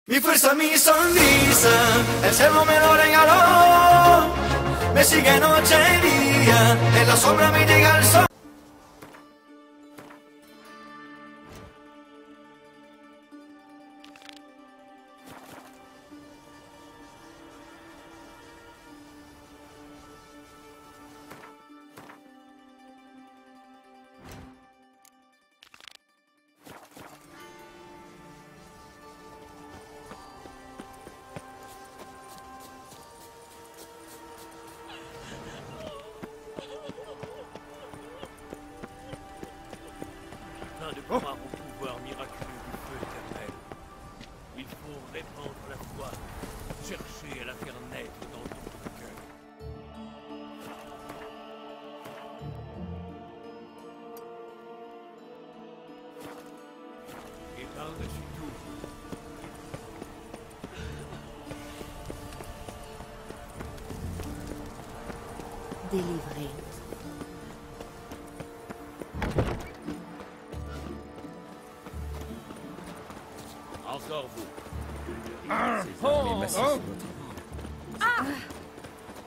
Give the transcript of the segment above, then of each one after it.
Mi fuerza, mi sonrisa, el cielo me lo regaló. Me sigue noche y día, en la sombra me llega el sol. De croire au pouvoir miraculeux du feu éternel. Il faut répandre la foi, chercher à la faire naître dans ton cœur. Et par-dessus tout, délivré. encore vous. Ces armées massives sur notre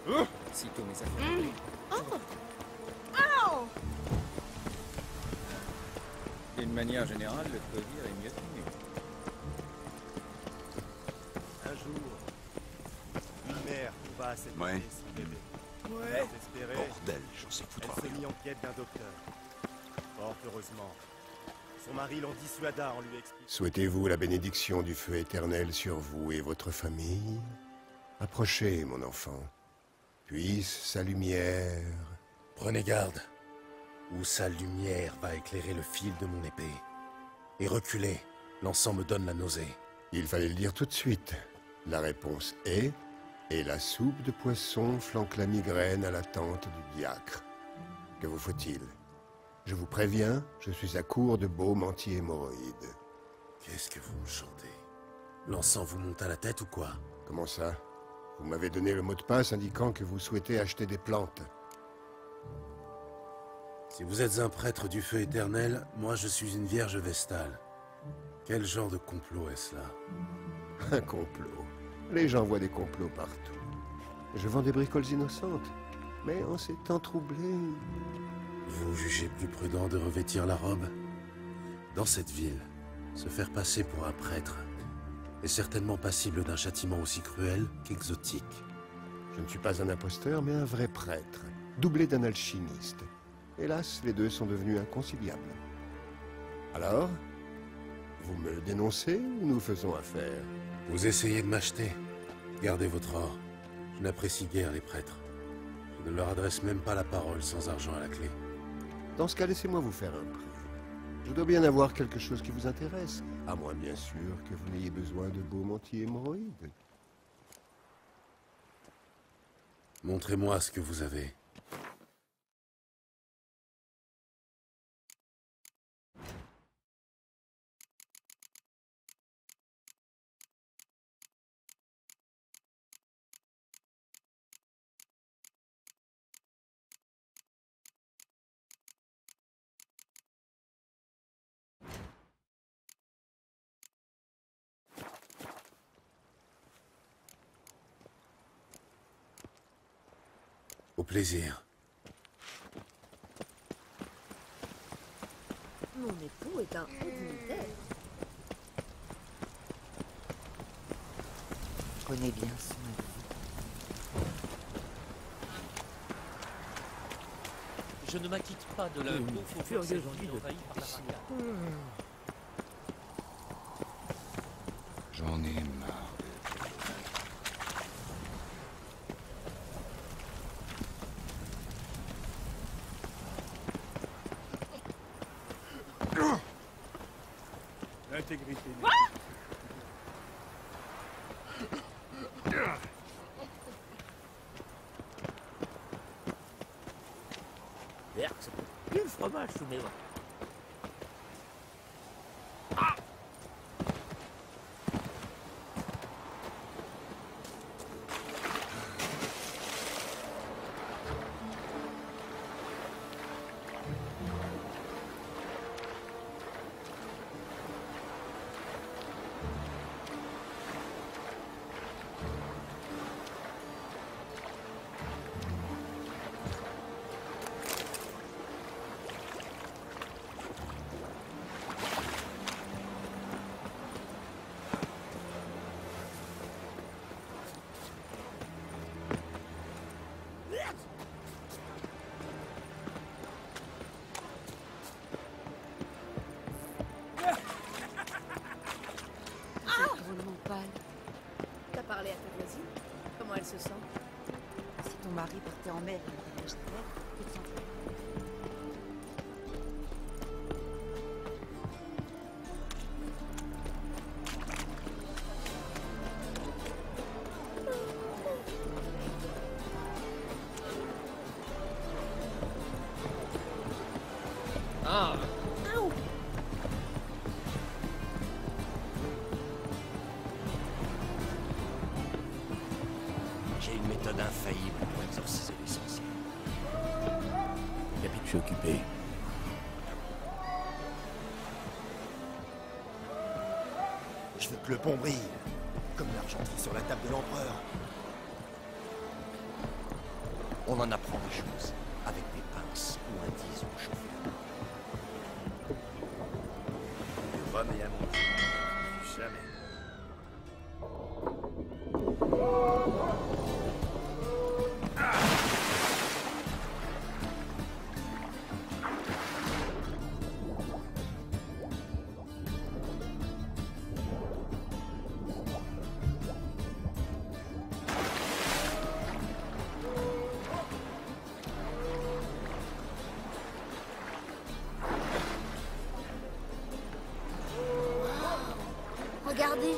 ville. Sitôt mes affaires. D'une manière générale, le Covir est mieux tenu. Un jour, une mère trouva à cette Ouais. son bébé. Désespérée, Bordel, j'en sais foutre elle se rien. mit en quête d'un docteur. Fort heureusement, son mari l'en dissuada en lui expliquant. Souhaitez-vous la bénédiction du feu éternel sur vous et votre famille? Approchez, mon enfant. Puisse sa lumière... Prenez garde, ou sa lumière va éclairer le fil de mon épée. Et reculez, l'encens me donne la nausée. Il fallait le dire tout de suite. La réponse est... Et la soupe de poisson flanque la migraine à la tente du diacre. Que vous faut-il? Je vous préviens, je suis à court de baume anti-hémorroïdes. Qu'est-ce que vous me chantez? L'encens vous monte à la tête ou quoi? Comment ça? Vous m'avez donné le mot de passe indiquant que vous souhaitez acheter des plantes. Si vous êtes un prêtre du feu éternel, moi je suis une vierge vestale. Quel genre de complot est-ce là? Un complot. Les gens voient des complots partout. Je vends des bricoles innocentes, mais en ces temps troublés... Vous jugez plus prudent de revêtir la robe? Dans cette ville, se faire passer pour un prêtre est certainement passible d'un châtiment aussi cruel qu'exotique. Je ne suis pas un imposteur, mais un vrai prêtre, doublé d'un alchimiste. Hélas, les deux sont devenus inconciliables. Alors, vous me le dénoncez ou nous faisons affaire? Vous essayez de m'acheter? Gardez votre or. Je n'apprécie guère les prêtres. Je ne leur adresse même pas la parole sans argent à la clé. Dans ce cas, laissez-moi vous faire un prix. Je dois bien avoir quelque chose qui vous intéresse, à moins bien sûr que vous n'ayez besoin de baume anti-hémorroïdes. Montrez-moi ce que vous avez. Au plaisir. Mon époux est un haut dignitaire. Prenez bien soin de vous. je ne m'acquitte pas de l'impôt pour faire cette ville envahie par la pagaille. J'en ai marre. L'intégrité. Berks, il y a le fromage sous mes doigts. pâle. T'as parlé à ta voisine? Comment elle se sent? Si ton mari partait en mer, je dirais que tu s'en fous. Ah! J'ai une méthode infaillible pour exorciser les sorciers. Capitaine, je suis occupé. Je veux que le pont brille, comme l'argenterie sur la table de l'empereur. On en apprend des choses, avec des pinces ou un disque chauffé. Du rhum et à manger. Jamais. Regardez.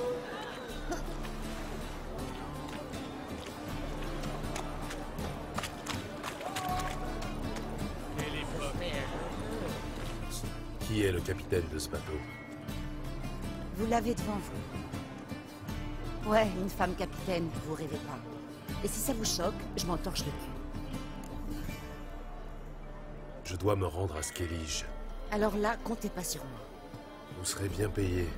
Qui est le capitaine de ce bateau? Vous l'avez devant vous. Ouais, une femme capitaine, vous rêvez pas. Et si ça vous choque, je m'en torche le cul. Je dois me rendre à Skellige. Alors là, comptez pas sur moi. Vous serez bien payé.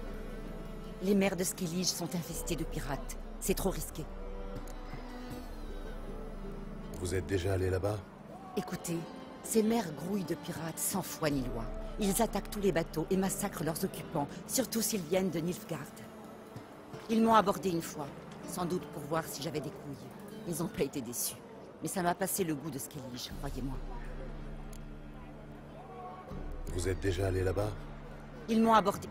Les mers de Skellige sont infestées de pirates. C'est trop risqué. Vous êtes déjà allé là-bas? Écoutez, ces mers grouillent de pirates sans foi ni loi. Ils attaquent tous les bateaux et massacrent leurs occupants, surtout s'ils viennent de Nilfgaard. Ils m'ont abordé une fois, sans doute pour voir si j'avais des couilles. Ils n'ont pas été déçus. Mais ça m'a passé le goût de Skellige, croyez-moi. Vous êtes déjà allé là-bas? Ils m'ont abordé...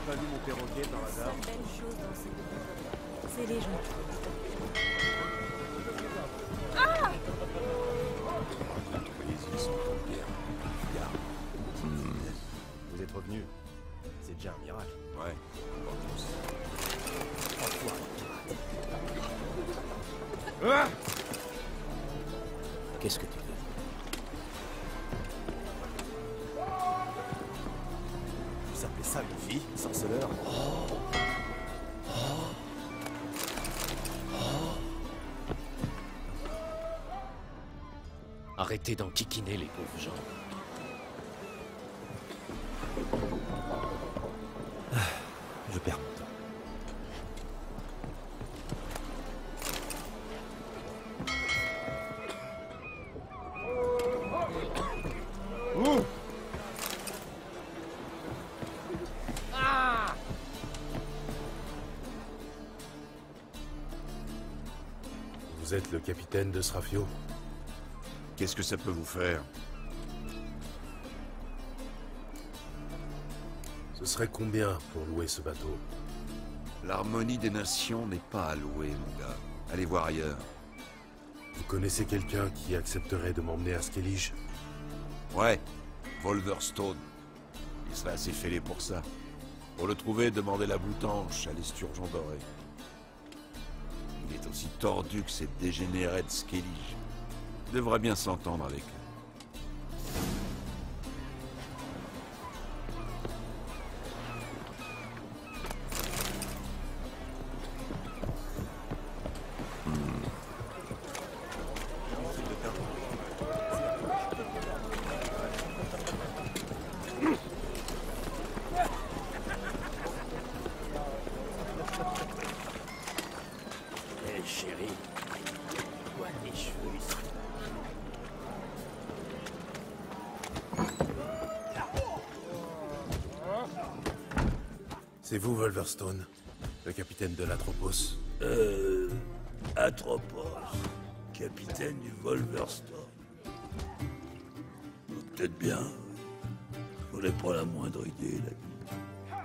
Pas vu mon perroquet par hasard? Belle chose dans ces deux. C'est les gens. Les îles sont en guerre. Vous êtes revenu. C'est déjà un miracle. Ouais, pas tous. Qu'est-ce que tu veux? Vous appelez ça une vie, sorceleur? Arrêtez d'enquiquiner les pauvres gens. Je perds mon temps. Vous êtes le capitaine de Srafio? Qu'est-ce que ça peut vous faire? Ce serait combien pour louer ce bateau? L'harmonie des nations n'est pas à louer, mon gars. Allez voir ailleurs. Vous connaissez quelqu'un qui accepterait de m'emmener à Skellige? Ouais, Wolverstone. Il serait assez fêlé pour ça. Pour le trouver, demandez la boutanche à l'esturgeon doré. Il est aussi tordu que ces dégénérés de Skellige. Il devrait bien s'entendre avec eux. C'est vous, Wolverstone, le capitaine de l'Atropos? Atropos, capitaine du Wolverstone. Peut-être bien. Je n'ai pas la moindre idée, là.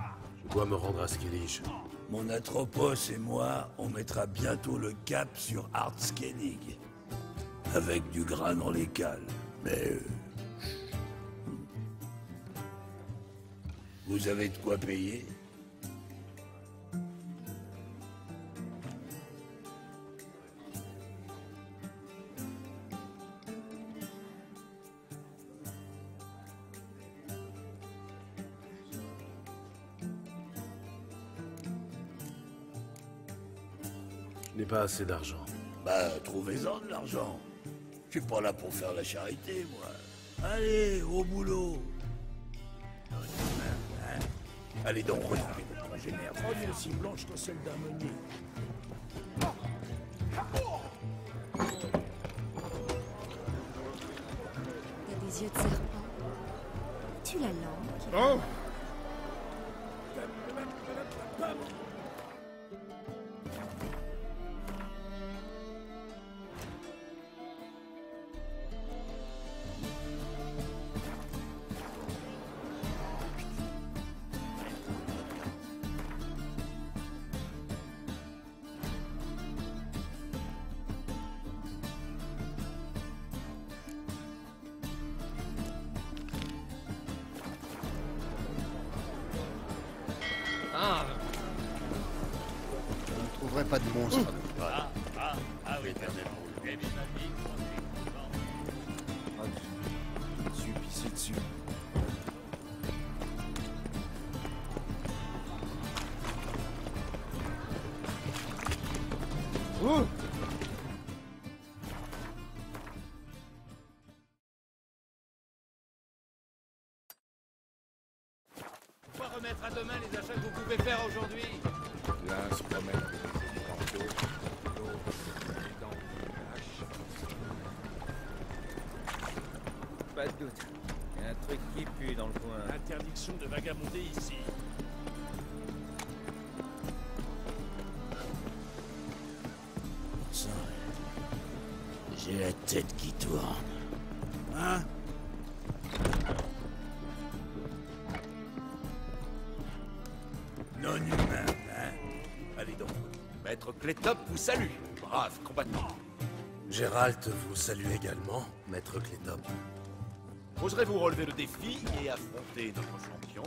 Je dois me rendre à Skellige. Mon Atropos et moi, on mettra bientôt le cap sur Ardskellig. Avec du gras dans les cales. Mais... Vous avez de quoi payer? Je n'ai pas assez d'argent. Bah, trouvez-en de l'argent. Je suis pas là pour faire la charité, moi. Allez, au boulot. Hein? Allez donc, retrouvez votre congénère. Prenez aussi blanche que celle d'harmonie. T'as des yeux de serpent. Tu la langue. Oh! Ah, Je ne trouverai pas de monstre. Ah oui, éternellement. Dessus, pisser dessus. on va remettre à demain les achats que vous pouvez faire aujourd'hui. L'un se promène avec des tantôt, l'autre dans une hache. Pas de doute. Il y a un truc qui pue dans le coin. Interdiction de vagabonder ici. Sang, j'ai la tête qui tourne. Hein? Non humain, hein? Allez donc. Maître Clétop vous salue, brave combattant. Gérald vous salue également, Maître Clétop. Oserez-vous relever le défi et affronter notre champion?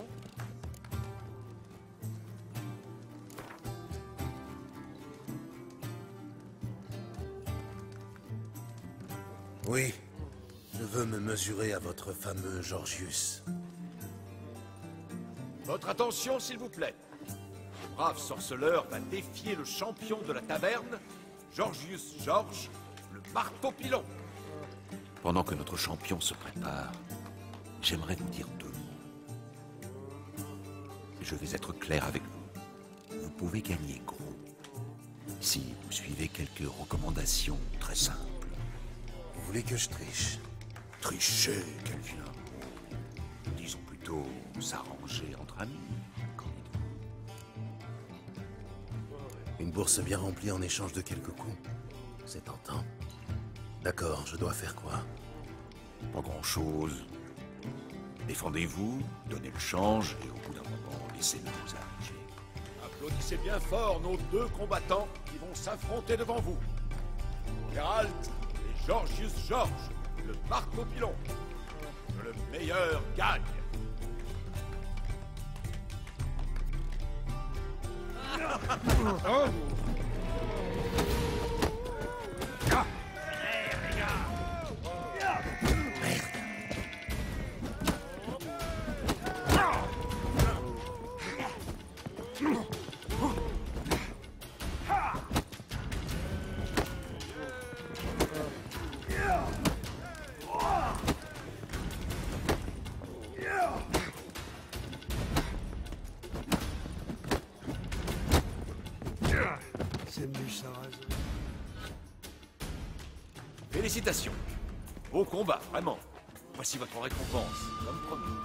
Oui, je veux me mesurer à votre fameux Georgius. Votre attention, s'il vous plaît. Le brave sorceleur va défier le champion de la taverne, Georgius George, le marteau pilon. Pendant que notre champion se prépare, j'aimerais vous dire deux mots. Je vais être clair avec vous. Vous pouvez gagner gros si vous suivez quelques recommandations très simples. Vous voulez que je triche? Tricher, quel vilain mot. Disons plutôt s'arranger entre amis. Qu'en dites-vous? Une bourse bien remplie en échange de quelques coups. C'est tentant. D'accord, je dois faire quoi? Pas grand-chose. Défendez-vous, donnez le change et au bout d'un moment, laissez-nous vous arranger. Applaudissez bien fort nos deux combattants qui vont s'affronter devant vous. Geralt et Georgius George, le marteau pilon. Que le meilleur gagne. Félicitations. Beau combat, vraiment. Voici votre récompense, comme promis.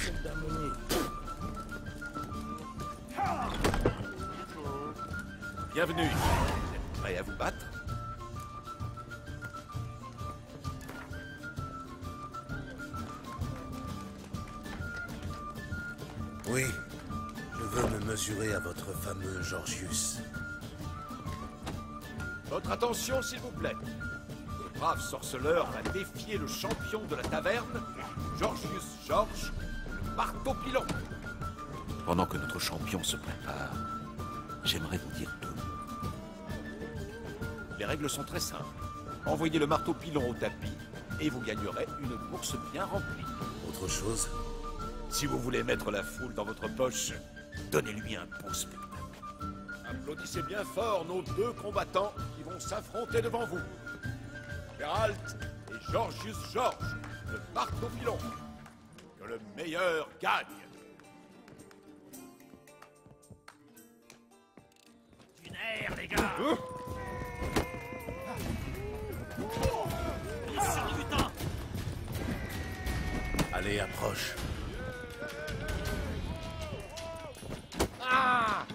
soldat meunier. Bienvenue. Vous êtes prêts à vous battre? Oui, je veux me mesurer à votre fameux Georgius. Votre attention, s'il vous plaît. Le brave sorceleur va défier le champion de la taverne, Georgius George, le marteau pilon. Pendant que notre champion se prépare, j'aimerais vous dire deux mots. Les règles sont très simples. Envoyez le marteau pilon au tapis et vous gagnerez une bourse bien remplie. Autre chose? Si vous voulez mettre la foule dans votre poche, donnez-lui un beau spectacle. Applaudissez bien fort nos deux combattants qui vont s'affronter devant vous. Geralt et Georgius George, le marteau pilon. Que le meilleur gagne. Une aire, les gars. Tous sur le butin. Allez, approche. Ah!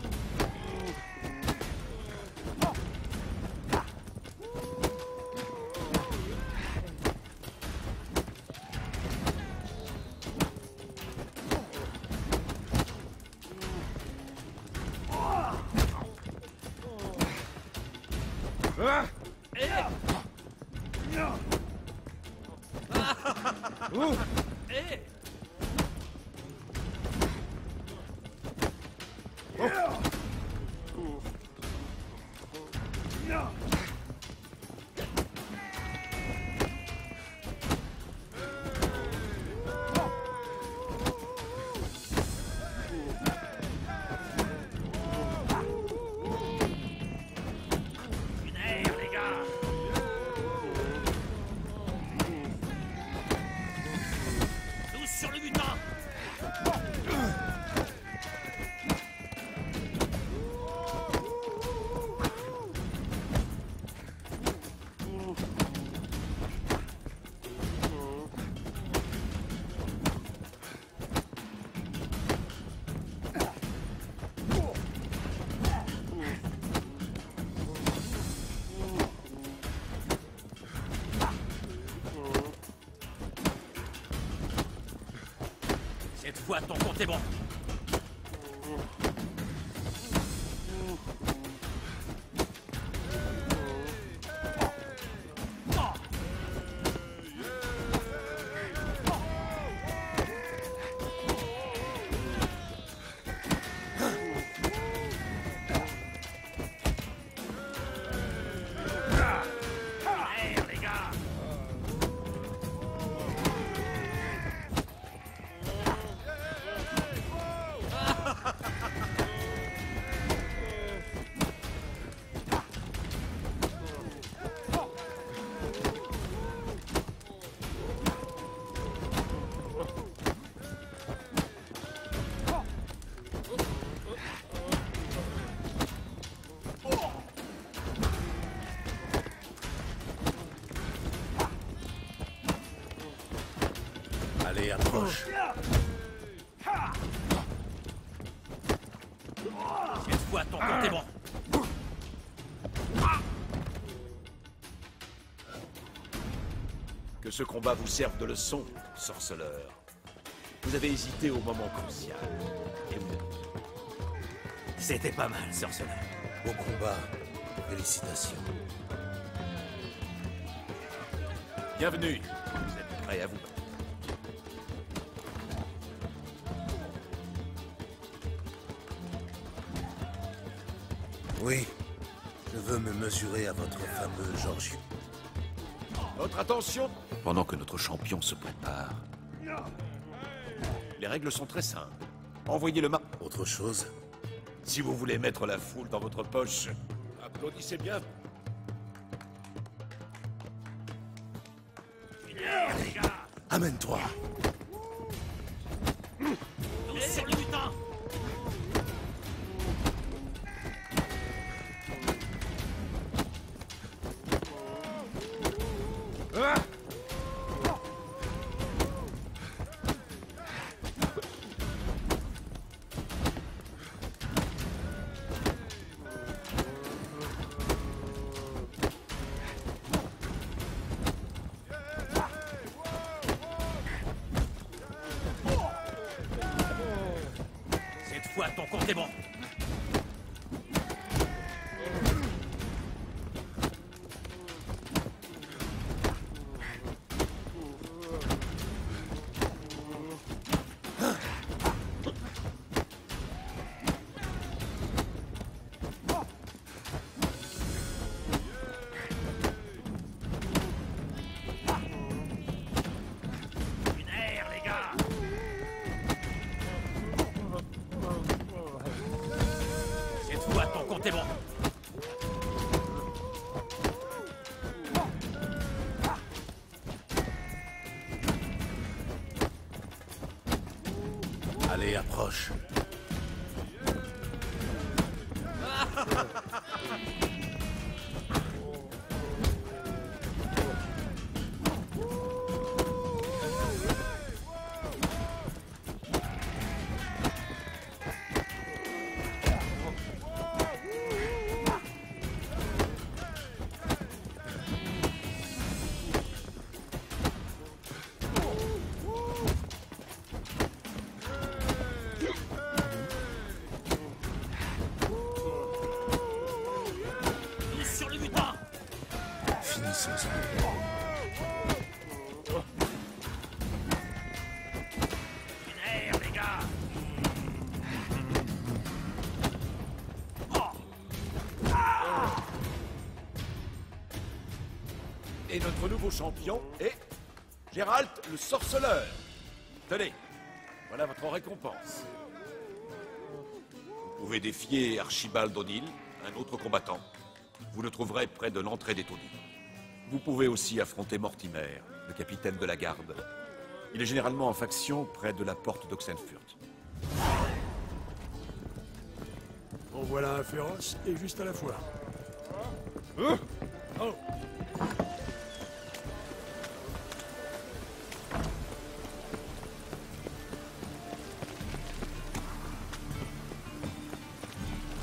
Cette fois, ton compte est bon. Allez, approche. Cette fois, ton compte est bon. Que ce combat vous serve de leçon, sorceleur. Vous avez hésité au moment crucial. Et vous... C'était pas mal, sorceleur. Beau combat. Félicitations. Bienvenue. Vous êtes prêts à vous battre? Oui, je veux me mesurer à votre fameux Georgius. Votre attention! Pendant que notre champion se prépare, les règles sont très simples. Envoyez le marteau. Autre chose? Si vous voulez mettre la foule dans votre poche, applaudissez bien. Une aire, les gars. Amène-toi. Tous sur le butin. est bon. Allez, approche. Et notre nouveau champion est Geralt le Sorceleur. Tenez, voilà votre récompense. Vous pouvez défier Archibald O'Neill, un autre combattant. Vous le trouverez près de l'entrée des taudis. Vous pouvez aussi affronter Mortimer, le capitaine de la garde. Il est généralement en faction près de la porte d'Oxenfurt. En voilà un féroce et juste à la fois. Oh.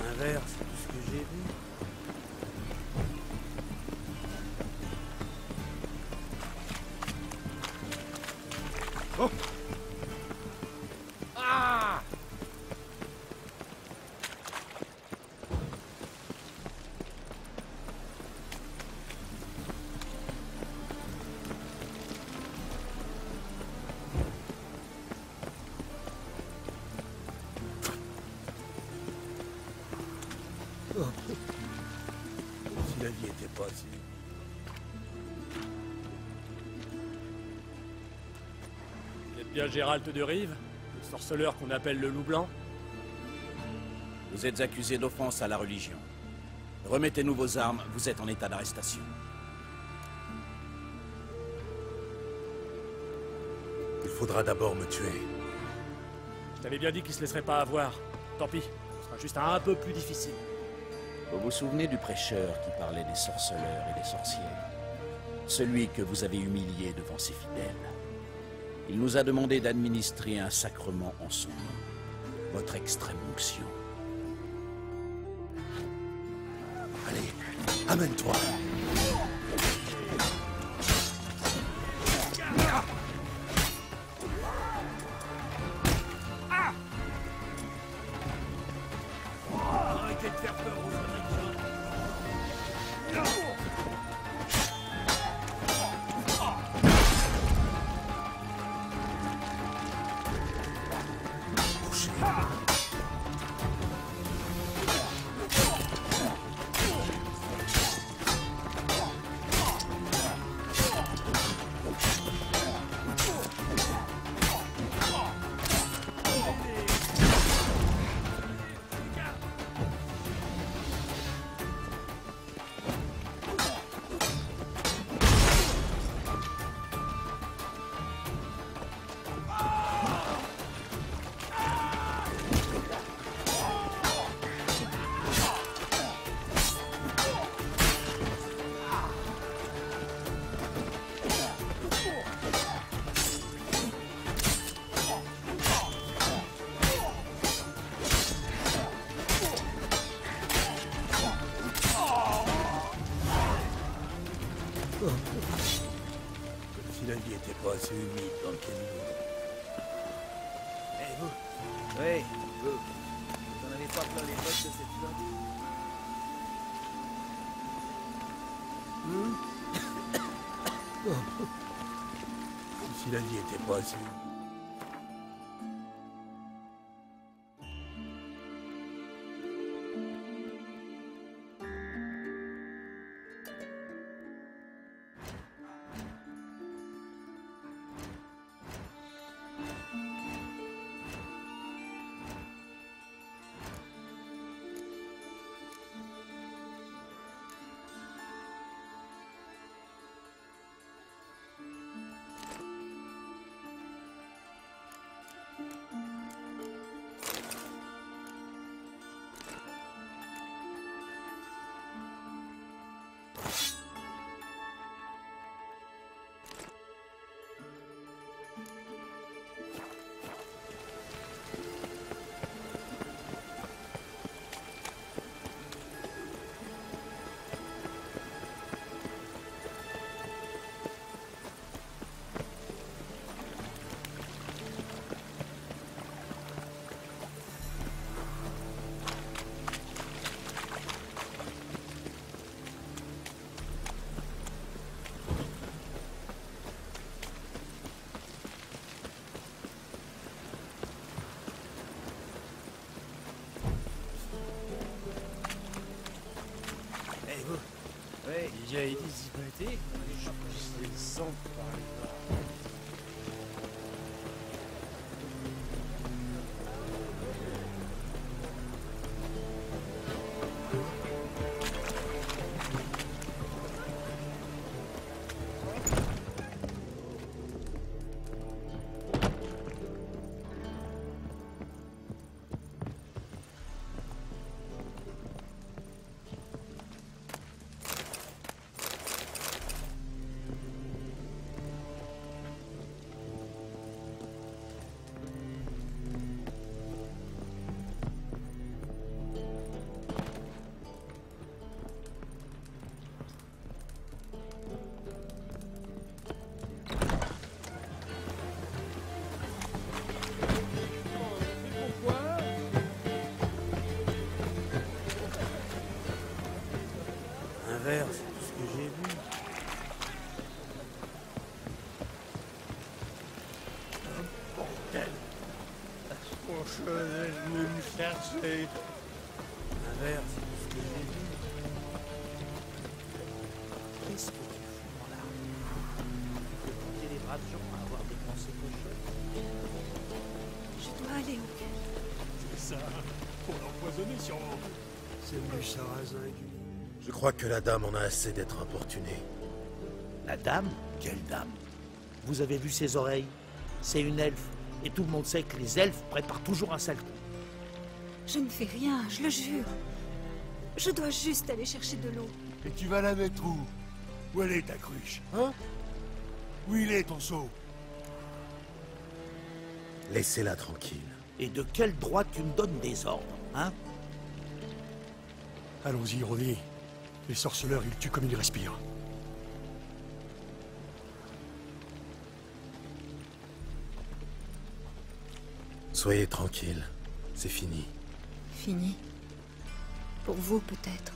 Un verre, c'est tout ce que j'ai vu. Oh. Ah! Si la vie était pas si... Vous êtes bien Gérald de Rive, le sorceleur qu'on appelle le Loup Blanc? Vous êtes accusé d'offense à la religion. Remettez-nous vos armes, vous êtes en état d'arrestation. Il faudra d'abord me tuer. Je t'avais bien dit qu'il se laisserait pas avoir. Tant pis, ce sera juste un peu plus difficile. Vous vous souvenez du prêcheur qui parlait des sorceleurs et des sorcières? Celui que vous avez humilié devant ses fidèles. Il nous a demandé d'administrer un sacrement en son nom. Votre extrême onction. Allez, amène-toi. Arrêtez de faire peur aux Américains. Si la vie était pas assez humide dans le camion. Eh vous. Oui, vous. Vous en avez pas plein les bottes de cette flotte. Si la vie était pas assez... Ouais, il y a des hypothèques, je les sens par là. C'est tout ce que j'ai vu. Oh, bordel! Mon cheval est venu me chercher. Un verre, c'est tout ce que j'ai vu. Qu'est-ce que tu fous dans l'arme? Tu fais porter les braves gens à avoir des pensées cochonnes. Je dois aller au cul. C'est ça. Pour l'empoisonner, sûrement. C'est du sarrasin et du lit. Je crois que la dame en a assez d'être importunée. La dame? Quelle dame? Vous avez vu ses oreilles? C'est une elfe. Et tout le monde sait que les elfes préparent toujours un sale coup. Je ne fais rien, je le jure. Je dois juste aller chercher de l'eau. Et tu vas la mettre où? Où elle est ta cruche? Hein? Où il est ton seau? Laissez-la tranquille. Et de quel droit tu me donnes des ordres, hein? Allons-y, Ronnie. Les sorceleurs, ils tuent comme ils respirent. Soyez tranquille, c'est fini. Fini. Pour vous, peut-être.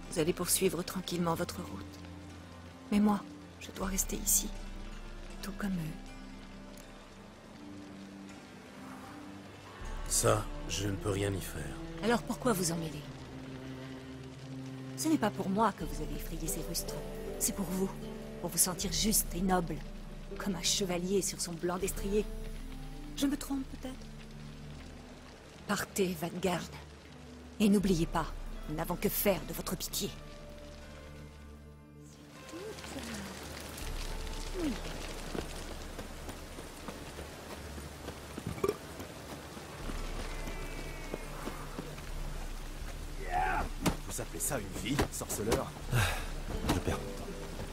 Vous allez poursuivre tranquillement votre route. Mais moi, je dois rester ici. Tout comme eux. Ça, je ne peux rien y faire. Alors pourquoi vous en mêler? Ce n'est pas pour moi que vous avez effrayé ces rustres. C'est pour vous. Pour vous sentir juste et noble. Comme un chevalier sur son blanc destrier. Je me trompe peut-être? Partez, Vanguard. Et n'oubliez pas, nous n'avons que faire de votre pitié. Oui. Vous appelez ça une vie, sorceleur? Je perds mon temps.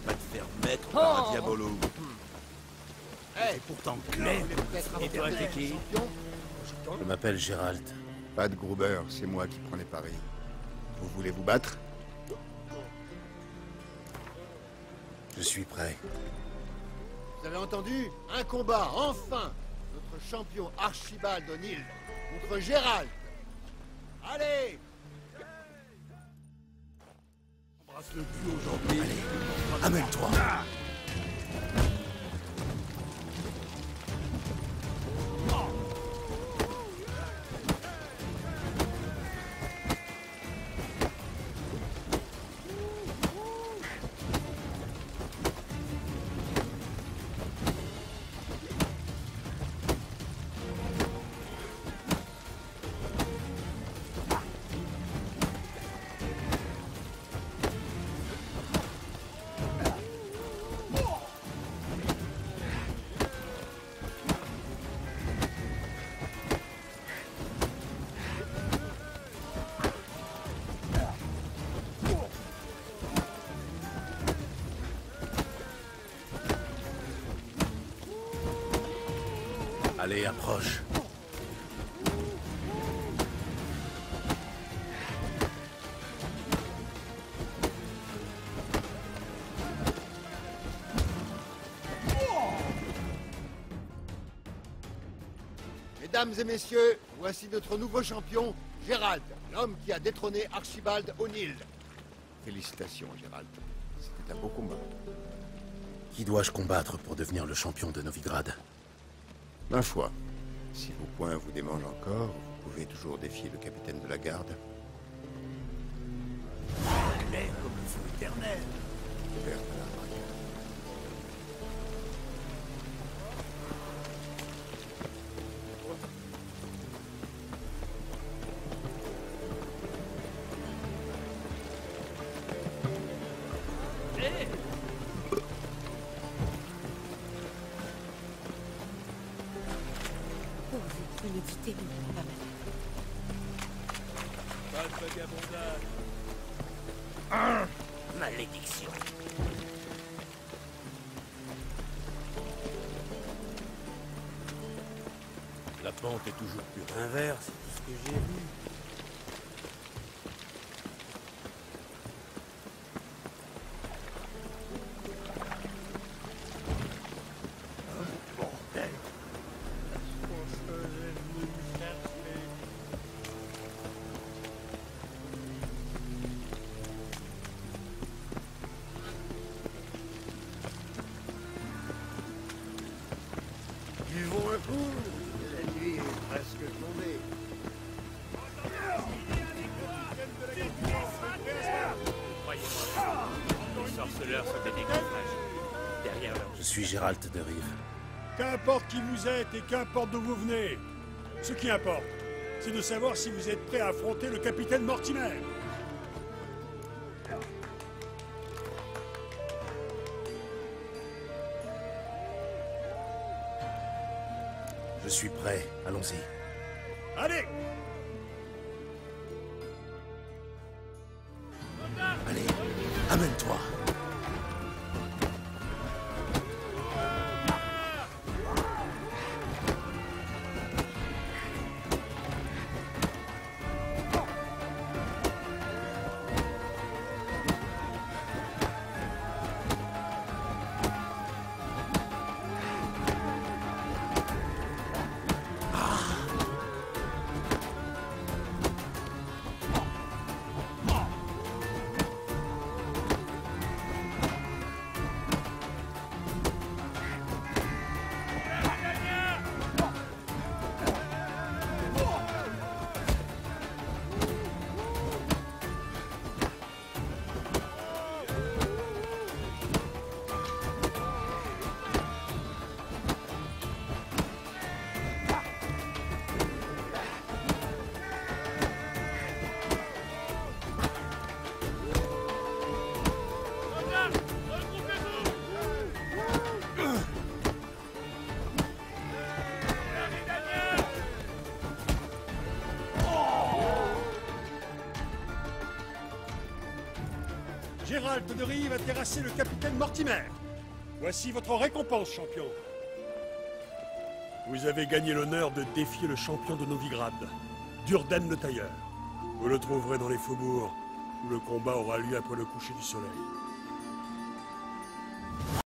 Va te faire mettre par un diabolo. Et pourtant clair. Et toi, t'es qui? Je m'appelle Gérald. Pas de Gruber, c'est moi qui prends les paris. Vous voulez vous battre? Je suis prêt. Vous avez entendu? Un combat, enfin! Notre champion Archibald O'Neill contre Gérald! Allez! Embrasse le cul aujourd'hui. Allez, amène-toi. Allez, approche. Mesdames et messieurs, voici notre nouveau champion, Gérald, l'homme qui a détrôné Archibald O'Neill. Félicitations, Gérald. C'était un beau combat. Qui dois-je combattre pour devenir le champion de Novigrad? Ma foi, si vos poings vous démangent encore, vous pouvez toujours défier le capitaine de la garde. Mais comme le feu éternel. Pas de vagabondage. Malédiction. La pente est toujours plus haute. Inverse, c'est tout ce que j'ai vu. Buvons un coup. La nuit est presque tombée. Croyez-moi, les sorceleurs sont des dégraffages. Derrière leur... Je suis Gérald de Rive. Qu'importe qui vous êtes et qu'importe d'où vous venez. Ce qui importe, c'est de savoir si vous êtes prêt à affronter le capitaine Mortimer. Je suis prêt, allons-y. Allez! Allez, amène-toi. Gérald de Rive a terrassé le capitaine Mortimer. Voici votre récompense, champion. Vous avez gagné l'honneur de défier le champion de Novigrad, Durden le Tailleur. Vous le trouverez dans les faubourgs, où le combat aura lieu après le coucher du soleil.